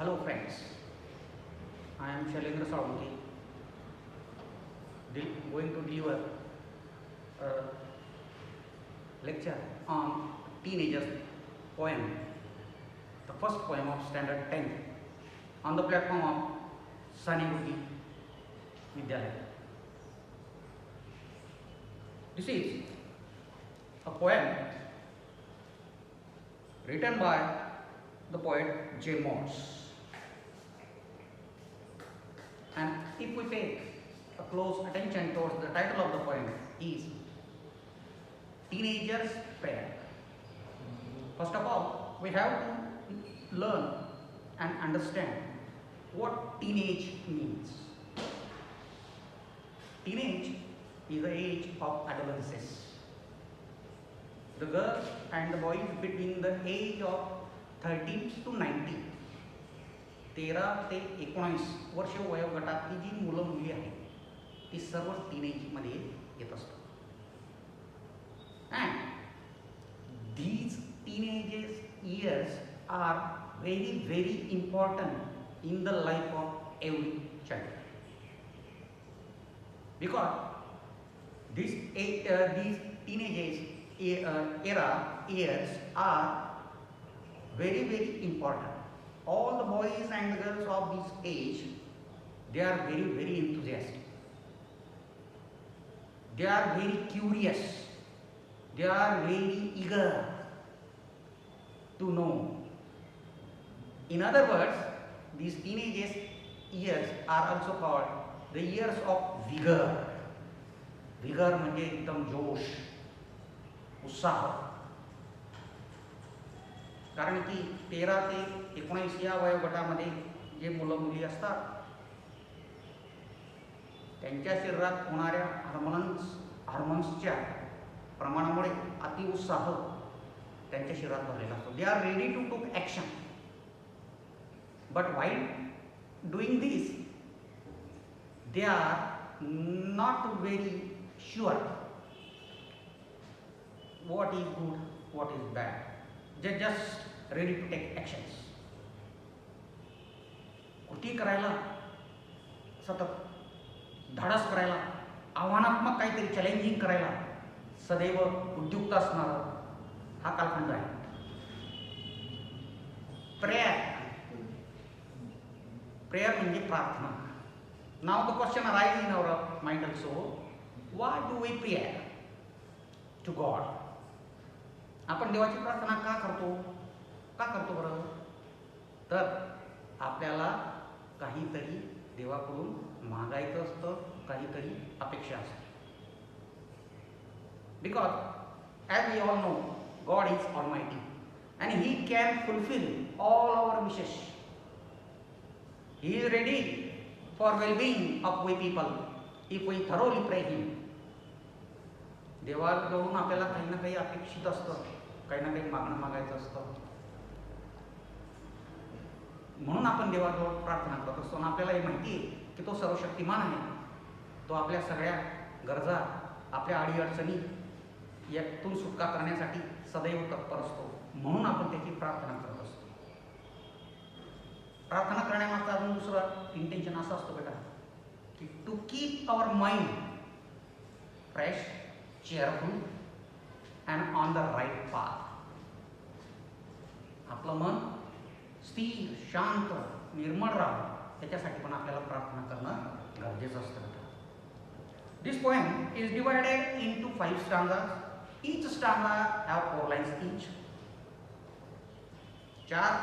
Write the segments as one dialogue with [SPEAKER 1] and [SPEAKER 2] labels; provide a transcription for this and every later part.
[SPEAKER 1] Hello friends, I am Shailendra Salunki, going to deliver a lecture on teenagers poem, the first poem of standard 10 on the platform of Sanibhuti Vidyalaya. This is a poem written by the poet J. Morse. And if we pay a close attention towards the title of the poem is Teenager's Prayer. First of all, we have to learn and understand what teenage means. Teenage is the age of adolescence. The girls and the boys between the age of 13 to 19, 13 ते 19 वर्ष वयोगटातली जी मुलं मुली आहेत ती सर्व टीनेजमध्ये येत असतात. And these teenage years are very important in the life of every child, because these teenage years are very important. All the boys and the girls of this age, they are very enthusiastic. They are very curious. They are very eager to know. In other words, these teenage years are also called the years of vigor. Vigor म्हणजे एकदम जोश, उत्साह. कारण की 13 ते 19 या वयोगटामध्ये जे मुलं मुली असतात त्यांच्या शरीरात होणाऱ्या हार्मोन्सच्या प्रमाणामुळे अतिउत्साह त्यांच्या शरीरात भरलेला असतो. They are ready to take action, but while doing this they are not very sure what is good, what is bad. They just ready to take actions. कृती करायला, सतत धाडस करायला, आव्हानात्मक काहीतरी चॅलेंजिंग करायला सदैव उद्युक्त असणारा हा कालखंड आहे. प्रेयर म्हणजे प्रार्थना. Now the question arise in our mind also, why do we prayer to God? आपण देवाची प्रार्थना का करतो बरं? तर आपल्याला काहीतरी देवाकडून मागायचं असतं, काहीतरी अपेक्षा असते. Because as we all know, God is almighty and he can fulfill all our wishes. He is ready for well-being of we people if we thoroughly pray him. देवाकडून आपल्याला काही ना काही अपेक्षित असतं, काही ना काही मागायचं असतं. म्हणून आपण देवाजवळ प्रार्थना करत असतो. आणि आपल्याला हे माहिती आहे की तो सर्वशक्तिमान आहे. तो आपल्या सगळ्या गरजा, आपल्या अडीअडचणी यातून सुटका करण्यासाठी सदैव तत्पर असतो. म्हणून आपण त्याची प्रार्थना करत असतो. प्रार्थना करण्यामागचा अजून दुसरा इंटेन्शन असं असतो बेटा की to keep our mind fresh, cheerful and on the right path. आपलं मन स्थिर, शांत, निर्मळ राहावं त्याच्यासाठी पण आपल्याला प्रार्थना करणं गरजेचं असतं. This poem is divided into 5 stanzas. Each stanza have 4 lines each. 4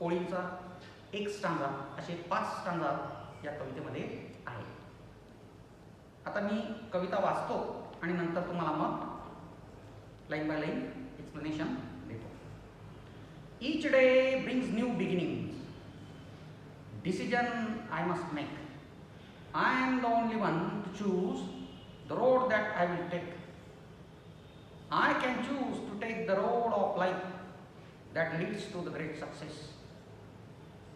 [SPEAKER 1] ओळींचा एक स्टांजा, असे 5 स्टांजा या कवितेमध्ये आहे. आता मी कविता वाचतो आणि नंतर तुम्हाला मग लाईन बाय लाईन एक्सप्लेनेशन देतो. Each day brings new beginnings. Decision I must make. I am the only one to choose the road that I will take. I can choose to take the road of life that leads to the great success,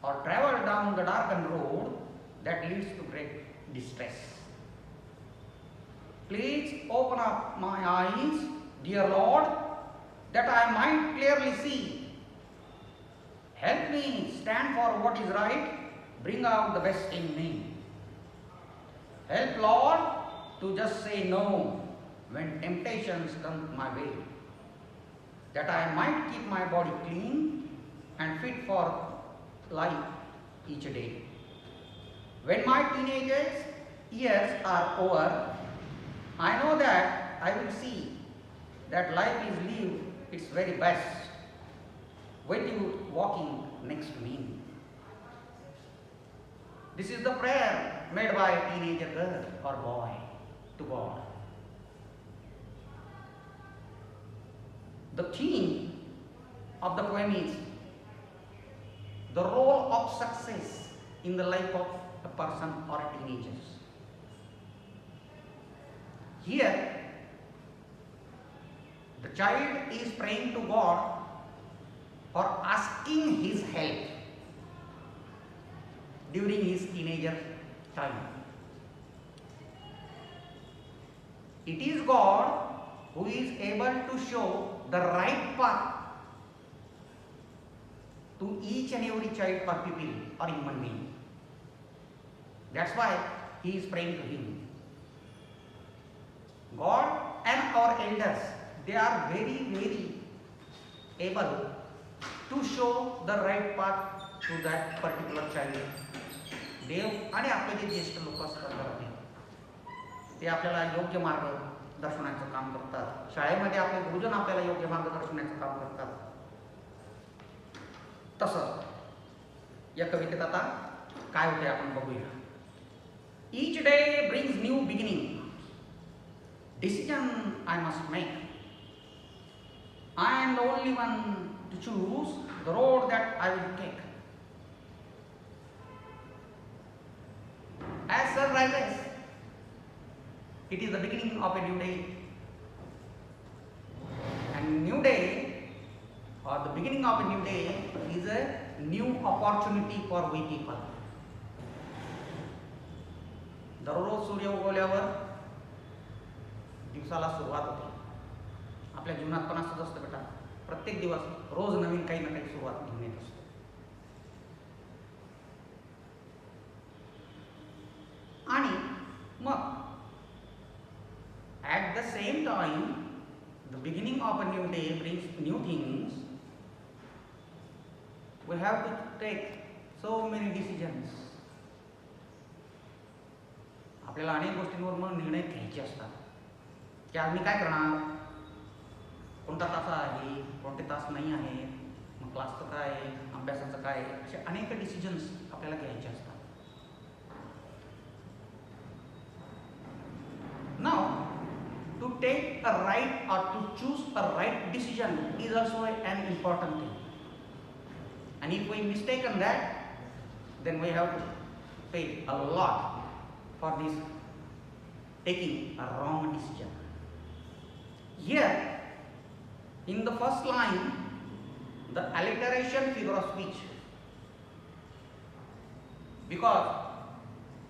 [SPEAKER 1] or travel down the darkened road that leads to great distress. Please open up my eyes, dear Lord, that I might clearly see Help me stand for what is right. Bring out the best in me. Help, Lord, to just say no when temptations come my way, that I might keep my body clean and fit for life each day. When my teenagers years are over, I know that I will see that life is lived its very best with you walking next to me. This is the prayer made by a teenager girl or boy to God. The theme of the poem is the role of success in the life of a person or a teenager. Here, the child is praying to God or asking his help during his teenager time. It is God who is able to show the right path to each and every child or pupil or human being. That's why he is praying to him. God and our elders, they are very, very able to show the right path to that particular child. देव आणि आपले जे ज्येष्ठ लोक असतात घरातले, ते आपल्याला योग्य मार्गदर्शनाचं काम करतात. शाळेमध्ये आपले गुरुजन आपल्याला योग्य मार्गदर्शनाचं काम करतात. तसं या कवितेत आता काय होते आपण बघूया. Each day brings new beginning. Decision I must make. I am the only one to choose the road that I will take. As sun rises, it is the beginning of a new day. And new day, or the beginning of a new day, is a new opportunity for we people. दररोज सूर्य उगवल्यावर दिवसाला सुरुवात होते. आपल्या जीवनात पण असंच असतं बेटा. प्रत्येक दिवस रोज नवीन काही ना काही सुरुवात घेऊन येत असतो. आणि मग at the same time, the beginning of a new day brings new things. We have to take so many decisions. आपल्याला अनेक गोष्टींवर मग निर्णय घ्यायचे असतात की आज मी काय करणार, कोणता तास आहे, कोणते तास नाही आहे, मग क्लासचं काय आहे, अभ्यासाचं काय आहे, असे अनेक डिसिजन्स आपल्याला घ्यायचे असतात. Now, to take a right or to choose a right decision is also an important thing. And if we mistake on that, then we have to pay a lot for this taking a wrong decision. Here, in the first line, the alliteration figure of speech, because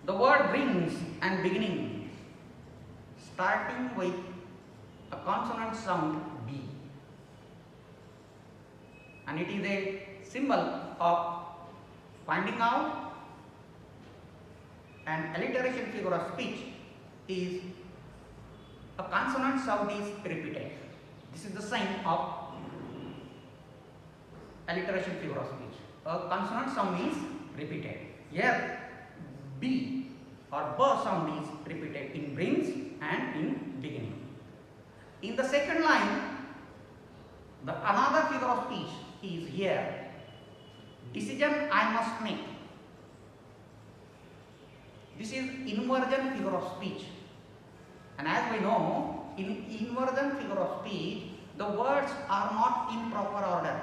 [SPEAKER 1] the word brings and beginning starting with a consonant sound B, and it is a symbol of finding out. And alliteration figure of speech is a consonant sound is repeated. This is the sign of alliteration figure of speech. A consonant sound is repeated. Here B or B sound is repeated in brings and in beginning. In the second line, the another figure of speech is here. Decision I must make. This is inversion figure of speech. And as we know, in inversion figure of speech, the words are not in proper order.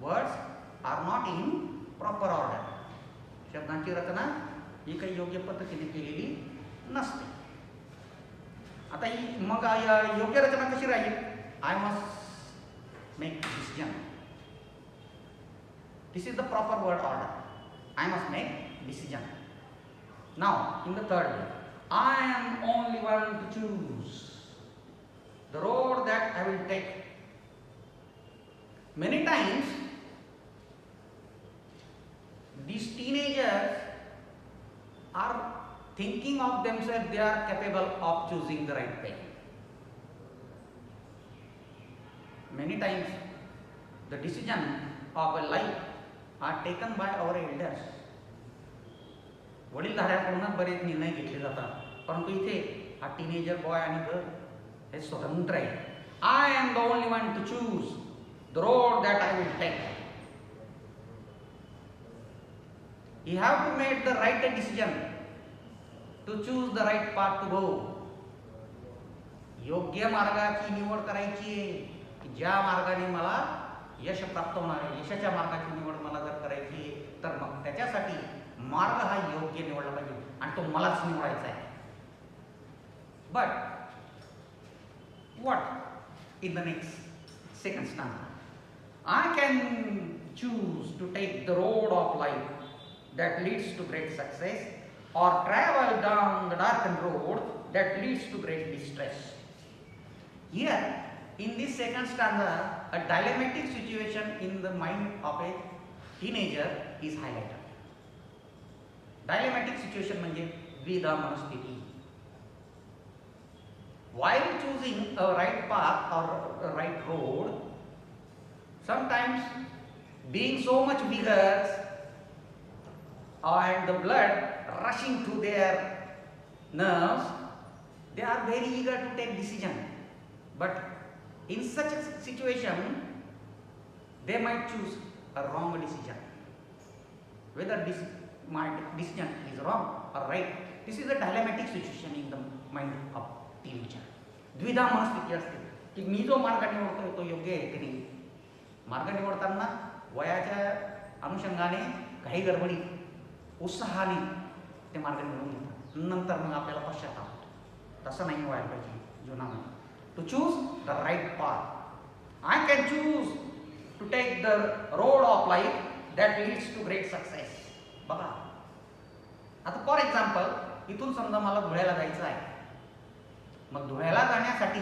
[SPEAKER 1] Words are not in proper order. शब्दांची रचना ही काही योग्य पद्धतीने केलेली नसते. आता ही मग योग्य रचना कशी राहील? I must make decision. This is the proper word order. I must make decision. Now, in the third way, I am only one to choose the road that I will take. Many times thinking of themselves, they are capable of choosing the right way. Many times the decision of a life are taken by our elders. वडीलधाऱ्यांकडूनच बरेच निर्णय घेतले जातात, परंतु इथे हा teenager boy आणि girl हे स्वतंत्र आहे. I am the only one to choose the road that I will take. You have to make the right decision to choose the right path to go. योग्य मार्गाची निवड करायची आहे की ज्या मार्गाने मला यश प्राप्त होणार आहे. यशाच्या मार्गाची निवड मला जर करायची आहे तर मग त्याच्यासाठी मार्ग हा योग्य निवडला पाहिजे आणि तो मलाच निवडायचा आहे. But what in the next second stanza? I can choose to take the road of life that leads to great success or travel down the darkened road that leads to great distress. Here in this second stanza, a dilemmatic situation in the mind of a teenager is highlighted. Dilemmatic situation म्हणजे द्विधा मनस्थिती. While choosing a right path or a right road, sometimes being so much vigorous and the blood rushing through their nerves, they are very eager to take decision. But in such a situation, they might choose a wrong decision. Whether this my decision is wrong or right, this is a dilemmatic situation in the mind of teenager. द्विधा मनस्थिती असते की मी जो मार्ग निवडतोय तो योग्य आहे की नाही. मार्ग निवडताना वयाच्या अनुषंगाने काही गडबडी उत्साहाने ते मार्ग निवडून घेतात, नंतर मग आपल्याला पश्चाताप होतो. तसं नाही व्हायला पाहिजे जीवनामध्ये. To choose the right path. I can choose to take the road of life that leads to great success. बघा आता फॉर एक्झाम्पल इथून समजा मला धुळ्याला जायचं आहे. मग धुळ्याला जाण्यासाठी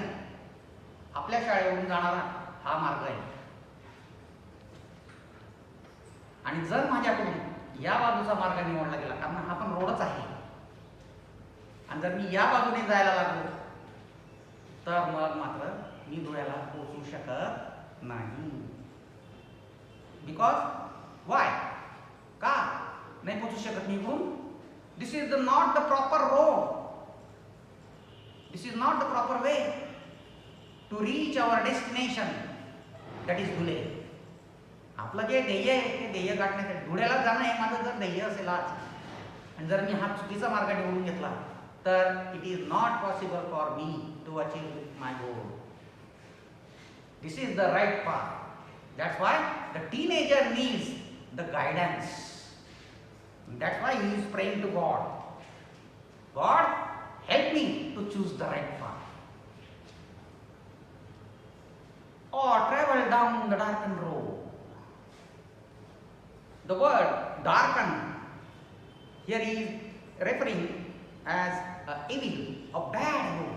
[SPEAKER 1] आपल्या शाळेवरून जाणारा हा मार्ग आहे आणि जर माझ्याकडून या बाजूचा मार्ग निवडला गेला, कारण हा पण रोडच आहे, आणि जर मी या बाजूने जायला लागलो तर मग मात्र मी धुळ्याला पोहोचू शकत नाही. बिकॉज वाय का नाही पोहोचू शकत मी इकडून? This is not the proper road. This is not the proper way to reach our destination, that is Dhule. आपलं जे ध्येय आहे ते ध्येय गाठण्यासाठी धुळ्याला जाणं हे माझं जर ध्येय असेल आज, आणि जर मी हा चुकीचा मार्ग निवडून घेतला तर it is not possible for me to achieve my goal. This is the right path. That's why the teenager needs the guidance. That's why he is praying to god. God, help me to choose the right path. Or travel down the darkened road. The word darken here is referring as a evil, a bad road.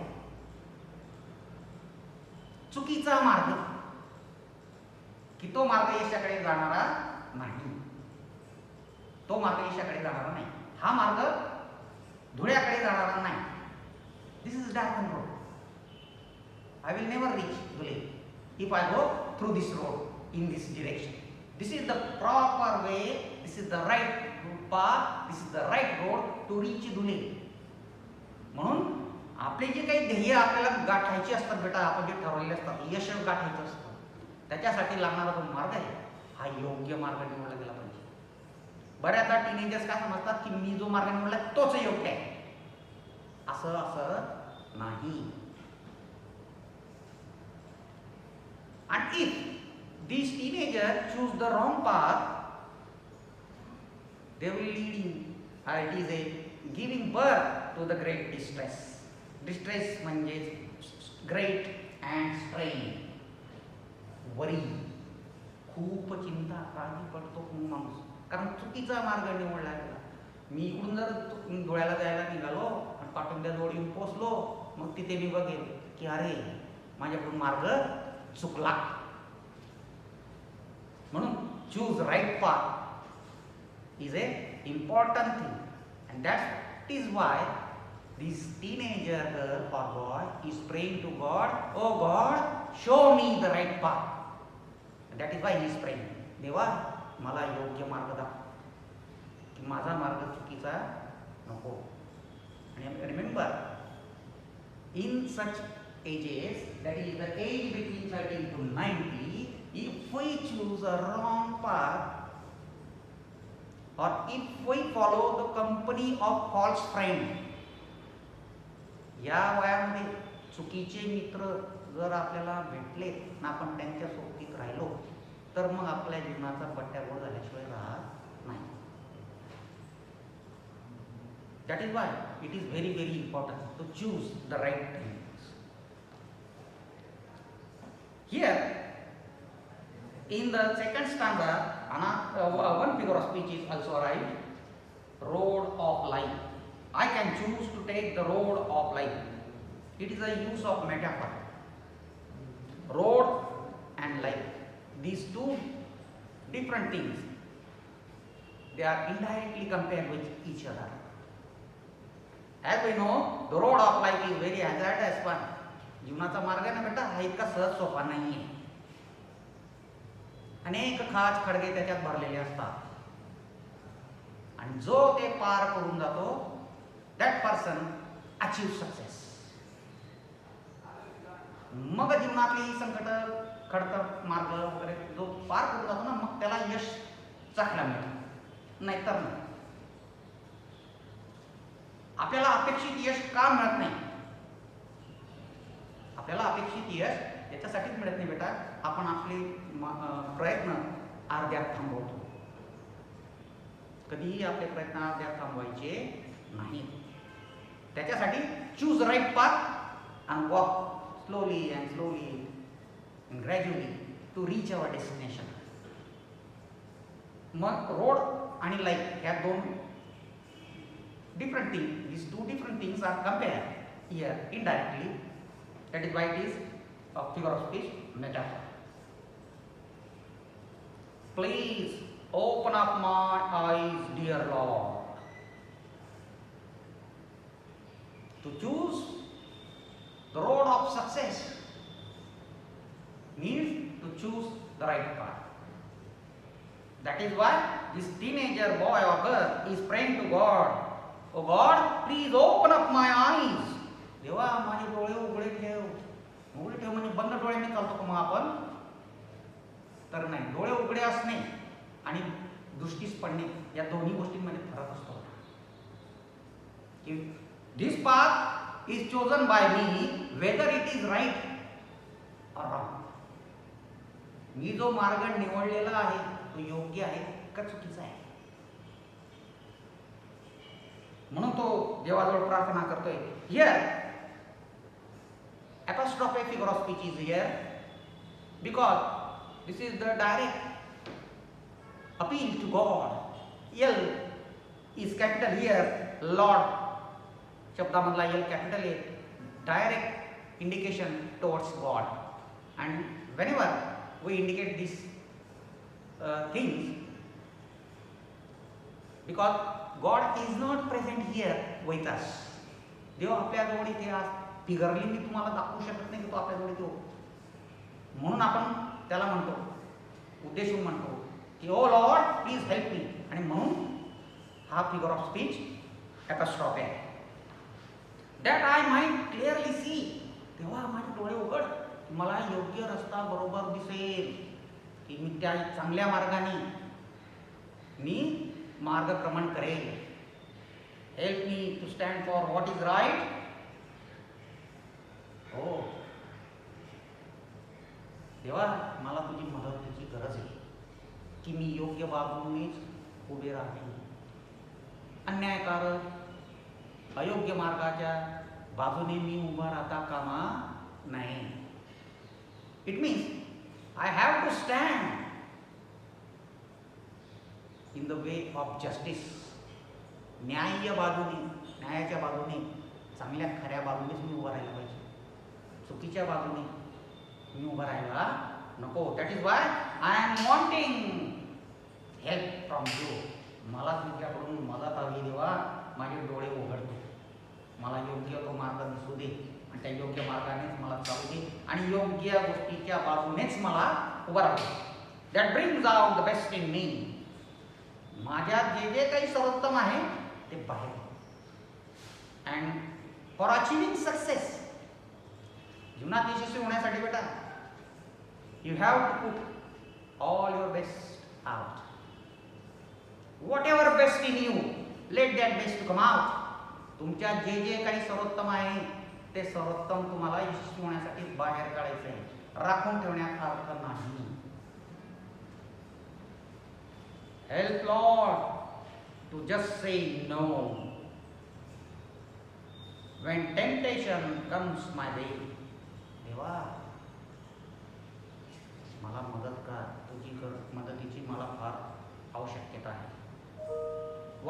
[SPEAKER 1] चुकीचा मार्ग, की तो मार्ग यशाकडे जाणारा नाही. तो मार्ग यशाकडे जाणारा नाही. हा मार्ग धुळ्याकडे जाणारा नाही. This is darkened road. I will never reach Dhule if I go through this road in this direction. This is the proper way. This is the right path. This is the right road to reach Dhule. म्हणून आपले जे काही ध्येय आपल्याला गाठायचे असतात बेटा, आपण जे ठरवलेले असतात, यश गाठायचं असतं, त्याच्यासाठी लागणारा जो मार्ग आहे हा योग्य मार्ग निवडला गेला पाहिजे. बऱ्याचदा टीनेजर्स काय समजतात की मी जो मार्ग निवडला तोच योग्य आहे. असं नाही. And if these teenagers choose the wrong path, they will leading, it is a giving birth to the great distress. Distress म्हणजे great and strain, worry, खूप चिंता, काळजी पडतो माणूस, कारण चुकीचा मार्ग निवडला गेला. मी इकडून जर धुळ्याला जायला निघालो आणि पाटुंब्या जवळ येऊन पोचलो, मग तिथे मी बघेल की अरे माझ्याकडून मार्ग चुकला. म्हणून choose right path is a important thing, and that's is why this teenager girl or boy is praying to God, oh God, show me the right path. That is why he is praying. देवा मला योग्य मार्ग दाखव, की माझा मार्ग चुकीचा नको. And remember, in such ages, that is the age between 13 to 90, if we choose a wrong path, or if we follow the company of false friend, या वयामध्ये चुकीचे मित्र जर आपल्याला भेटले ना आपण त्यांच्या सोबतीत राहिलो तर मग आपल्या जीवनाचा पट्ट्याबोळ झाल्याशिवाय राहत नाही. That is why it is very very important to choose the right things. Here in the second stanza, one figure of speech is also arrived. Road of life. I can choose to take the road of life. It is a use of metaphor. Road and life. These two different things, they are indirectly compared with each other. As we know, the road of life is very hazardous one. जीवनाचा मार्ग ना बेटा हा इतका सहज सोपा नाहीये. अनेक खाच खडगे त्याच्यात भरलेले असतात आणि जो ते पार करून जातो, that person achieves success. मग जीवनातली संकट खडतर मार्ग वगैरे जो पार करून जातो ना, मग त्याला यश चांगला मिळतं, नाहीतर नाही. आपल्याला अपेक्षित यश का मिळत नाही? आपल्याला अपेक्षित यश याच्यासाठीच मिळत नाही बेटा, आपण आपले प्रयत्न अर्ध्यात थांबवतो. कधीही आपले प्रयत्न अर्ध्यात थांबवायचे नाहीत. त्याच्यासाठी choose right path and walk slowly and slowly and gradually to reach our destination. मग रोड आणि लाईफ ह्या दोन different things, these two different things are compared here indirectly. That is why it is a figure of speech metaphor. Please open up my eyes, dear Lord. To choose the road of success means to choose the right path. That is why this teenager boy or girl is praying to God, oh God, please open up my eyes. देवा माझे डोळे उघडे ठेव. उघडे ठेव म्हणजे बंद डोळ्यांनी चालतो का मग आपण? तर नाही. डोळे उघडे असणे आणि दृष्टीस पडणे या दोन्ही गोष्टींमध्ये फरक असतो. This path is chosen by me whether it is right or wrong. मी जो मार्ग निवडलेला आहे तो योग्य आहे का चुकीचा आहे, म्हणून तो देवाजवळ प्रार्थना करतोय. Here apostrophe figure of speech is here because this is the direct appeal to God. L is capital here, Lord शब्दामधला L capital आहे, direct indication towards God. And whenever we indicate these things, because God is not present here with us. देव आपल्याजवळ इथे आज फिगरली मी तुम्हाला दाखवू शकत नाही की तो आपल्याजवळ येतो, म्हणून आपण त्याला म्हणतो, उद्देशून म्हणतो की ओ लॉर्ड प्लीज हेल्प मी. आणि म्हणून हा फिगर ऑफ स्पीच ॲपॉस्ट्रॉफी आहे. दॅट आय माइट क्लिअरली सी. तेव्हा माझे डोळे उघड, मला योग्य रस्ता बरोबर दिसेल, की मी त्या चांगल्या मार्गाने मी मार्गक्रमण करेल. Help me to stand for what is right. हो देवा, मला तुझी मदतीची गरज आहे की मी योग्य बाजूनेच उभे राहते. अन्यायकारक अयोग्य मार्गाच्या बाजूने मी उभा राहता कामा नाही. It means I have to stand in the way of justice. न्याय्य बाजूने, न्यायाच्या बाजूने, चांगल्या खऱ्या बाजूनेच मी उभा राहायला पाहिजे, चुकीच्या बाजूने मी उभा राहायला नको. That is why I am wanting help from you. मला तुमच्याकडून मदत हवी देवा. माझे डोळे उघडतो, मला योग्य तो मार्ग दिसू दे आणि त्या योग्य मार्गानेच मला चालू दे आणि योग्य गोष्टीच्या बाजूनेच मला उभं राहतो. That brings out the best in me. माझ्यात जे जे काही सर्वोत्तम आहे ते बाहेर. अँड फॉर अचिव्हिंग सक्सेस, जीवनात यशस्वी होण्यासाठी बेटा, you have to put all your best out. Whatever best in you, let that best come out. तुमच्यात जे जे काही सर्वोत्तम आहे ते सर्वोत्तम तुम्हाला यशस्वी होण्यासाठी बाहेर काढायचं आहे, राखून ठेवण्यात अर्थ नाही. Help Lord to just say no when temptation comes my way. देवा मला मदत कर, तुझी मदतीची मला फार आवश्यकता आहे.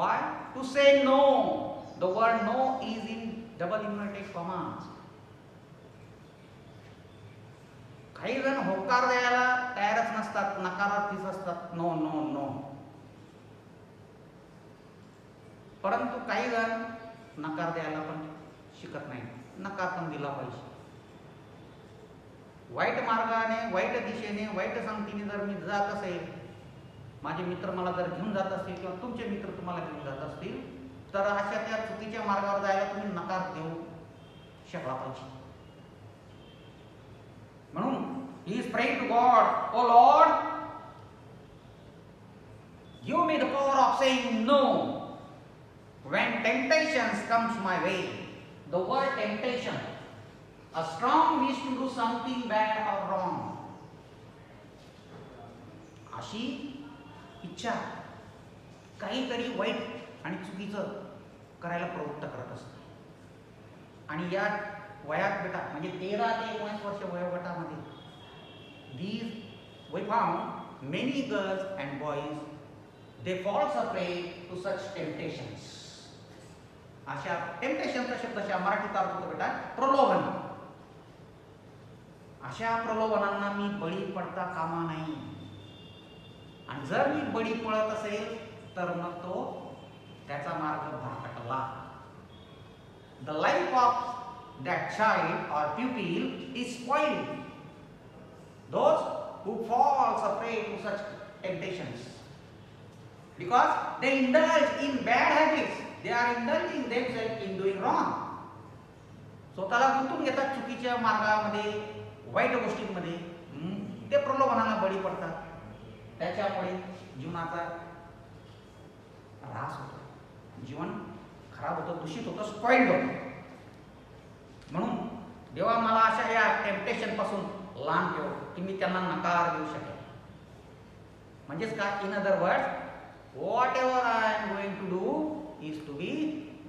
[SPEAKER 1] Why? To say no. The word no is in double inverted commas. काही जण होकार द्यायला तयारच नसतात, नकारार्थीच असतात. No no no. परंतु काही जण नकार द्यायला पण शिकत नाही, नकार पण दिला पाहिजे. वाईट मार्गाने, वाईट दिशेने, वाईट संगतीने जर मी जात असेल, माझे मित्र मला जर घेऊन जात असतील किंवा तुमचे मित्र तुम्हाला घेऊन जात असतील, तर अशा त्या चुकीच्या मार्गावर जायला तुम्ही नकार देऊ शकला पाहिजे. म्हणून he is praying to god, O lord, give me the power of saying no when temptations comes my way. The word temptation, a strong wish to do something bad or wrong. अशी इच्छा काहीतरी white आणि चुकीचं करायला प्रवृत्त करत असते. आणि या वयात बेटा, म्हणजे 13 ते 19 वर्ष वयोगटामध्ये, these we found many girls and boys, they falls a prey to such temptations. अशा टेम्पटेशनचा शब्द मराठीत अर्थ होतो बेटा प्रलोभन. अशा प्रलोभनांना मी बळी पडता कामा नाही. आणि जर मी बळी पडत असेल तर मग तो त्याचा मार्ग भरकटला. The life of that child or pupil is spoiled. Those who falls a prey to such temptations because they indulge in bad habits. They are indulging themselves in doing wrong. स्वतःला गुंतवून घेतात चुकीच्या मार्गामध्ये, वाईट गोष्टींमध्ये. ते प्रलोभनाला बळी पडतात. त्याच्यामुळे जीवनाचा ऱ्हास होतो, जीवन खराब होतं, दूषित होतं, स्पॉइल्ड होतं. म्हणून देवा मला अशा या टेम्पटेशन पासून लांब ठेव की मी त्यांना नकार देऊ शकेल. म्हणजेच काय, in other words, whatever I am going to do is to be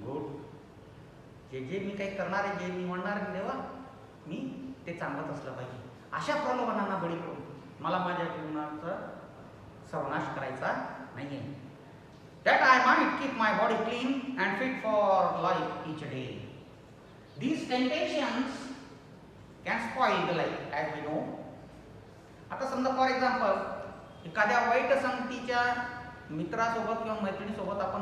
[SPEAKER 1] good. जे मी काही करणार आहे, जे मी म्हणणार आहे देवा, मी ते चांगलंच असलं पाहिजे. अशा प्रलोभनांना बळी पडून मला माझ्या जीवनाचा सर्वनाश करायचा नाहीये. That I might keep my body clean and fit for life each day. These temptations can spoil the life, as we know. आता समजा फॉर एक्झाम्पल, एखाद्या वाईट संगतीच्या मित्रासोबत किंवा मैत्रिणीसोबत आपण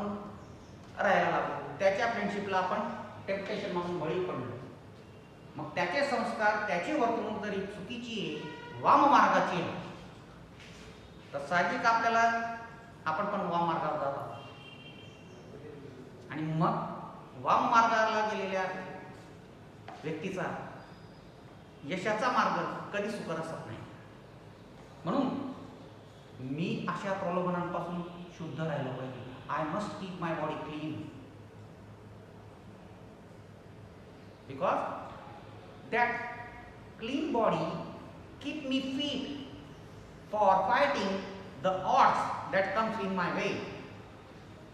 [SPEAKER 1] राहायला लागलो, त्याच्या फ्रेंडशिपला आपण टेम्पटेशन म्हणून बळी पडलो. मग त्याचे संस्कार, त्याची वर्तणूक जरी चुकीची आहे, वाम मार्गाची आहे, तर साहजिक आपल्याला आपण पण वाम मार्गावर जातो. आणि मग वाम मार्गाला गेलेल्या व्यक्तीचा यशाचा मार्ग कधी सुकर असत नाही. म्हणून मी अशा प्रलोभनांपासून शुद्ध राहिलो पाहिजे. I must keep my body clean, because that clean body keep me fit for fighting the odds that comes in my way.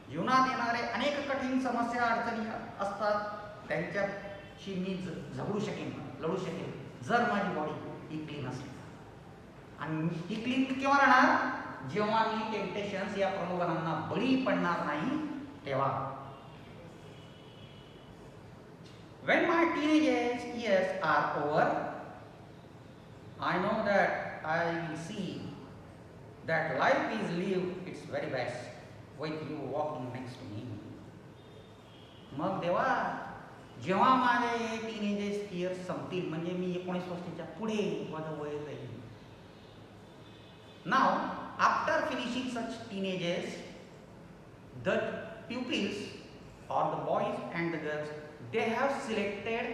[SPEAKER 1] जीवनात येणारे अनेक कठीण समस्या, अडचणी असतात, त्यांच्याशी मी झगडू शकेन, लढू शकेन, जर माझी बॉडी ही क्लीन असेल. आणि ही क्लीन केव्हा राहणार? जेव्हा मी टेम्पटेशन्स, या प्रलोभनांना बळी पडणार नाही तेव्हा. When my teenage years are over, I know that I will see that life is lived its very best with you walking next to me. मग देवा जेव्हा माझे टीनेजेस इयर्स संपतील म्हणजे मी 19 वर्षाच्या पुढे माझं वय जाईल. Now after finishing such teenages the pupils or the boys and the girls, they have selected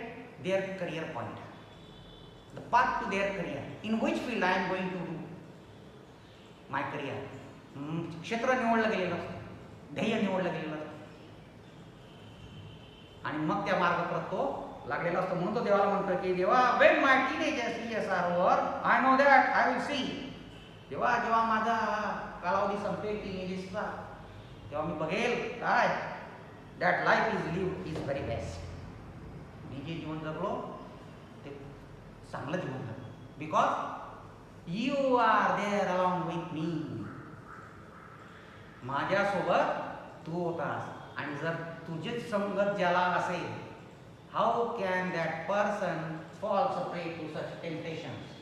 [SPEAKER 1] their career point, the path to their career, in which field I am going to do my career. क्षेत्र निवडलं गेलेलं असतं, ध्येय निवडलं गेलेलं असतं आणि मग त्या मार्गावर तो लागलेला असतो. म्हणून तो देवाला म्हणतो की देवा when my teenagers years are over, I know that I will see. देवा जेव्हा माझा कालावधी संपेल टीनेजेसचा तेव्हा मी बघेल काय that life is live is very best. मी जे जीवन जगलो ते चांगलं जीवन जगलो because you are there along with me. माझ्यासोबत तू होतास आणि जर तुझीच संगत ज्याला असेल, how can that person falls prey to such temptations.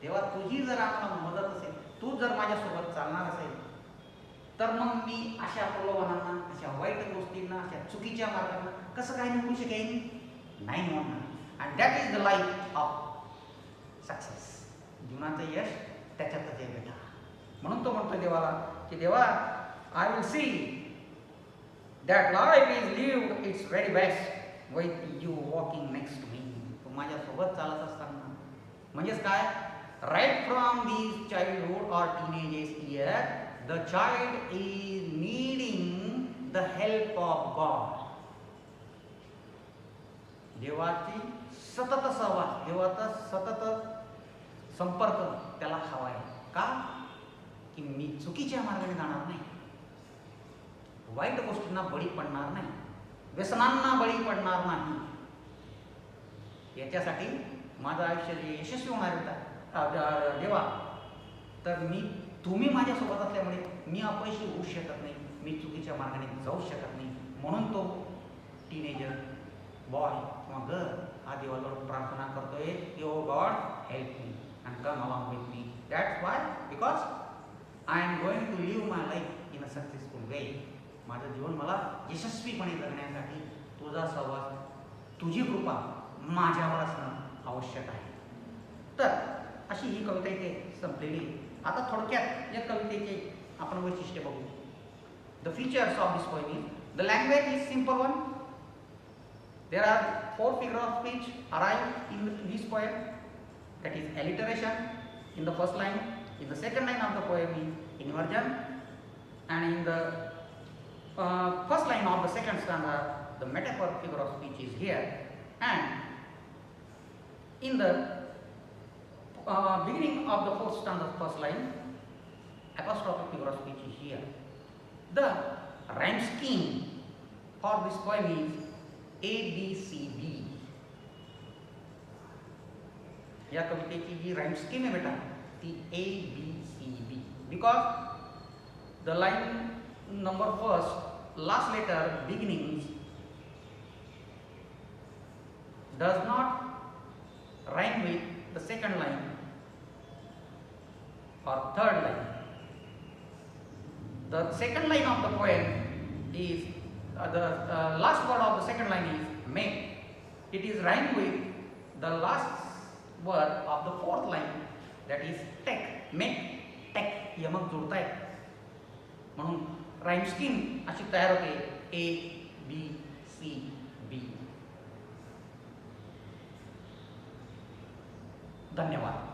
[SPEAKER 1] तेव्हा तुझी जर आम्हाला मदत असेल, तू जर माझ्यासोबत चालणार असेल तर मग मी अशा प्रलोभनांना, अशा वाईट गोष्टींना, अशा चुकीच्या मार्गांना कसं काय निवडू शकेन? नाही निवडणार. And that is the life of success. जीवनाचं यश त्याच्यातच आहे बेटा. म्हणून तो म्हणतो देवाला की देवा I will see that life is lived it's very best with you walking next to me. तू माझ्यासोबत चालत असताना म्हणजेच काय, right from these childhood or teenages year the child is needing the help of God. देवाची सतत सहवास, देवाचा सतत संपर्क त्याला हवा आहे. का? की मी चुकीच्या मार्गाने जाणार नाही, वाईट गोष्टींना बळी पडणार नाही, व्यसनांना बळी पडणार नाही. याच्यासाठी माझं आयुष्य यशस्वी होणार होता देवा. तर तुम्ही माझ्यासोबत असल्यामुळे मी अपयशी होऊ शकत नाही, मी चुकीच्या मार्गाने जाऊ शकत नाही. म्हणून तो टीनेजर बॉय किंवा गर्ल हा देवाजवळ प्रार्थना करतोय की oh God help me and come along with me. That's why because I am going to live my life in a successful way. माझं जीवन मला यशस्वीपणे जगण्यासाठी तुझा सहवास, तुझी कृपा माझ्यावर असणं आवश्यक आहे. तर अशी ही कविता इथे संपलेली. आता थोडक्यात या कवितेचे आपण वैशिष्ट्य बघू. The features of this poem is the language is simple one. There are 4 figures of speech arrive in this poem. That is alliteration in the first line. In the second line of the poem is inversion, and in the first line of the second stanza the metaphor figure of speech is here, and in the beginning of the fourth stanza, first line, apostrophic figure of speech is here. The rhyme scheme for this poem is A, B, C, B. या कवितेची जी rhyme scheme आहे बेटा ती A, B, C, B. Because the line number first, last letter, beginnings does not rhyme with the second line or third line. The second line of the poem is the last word of the second line is make. It is rhymed with the last word of the fourth line, that is take. make, take यमक जोडतायत म्हणून rhyme scheme अशी तयार होते A, B, C, B. धन्यवाद.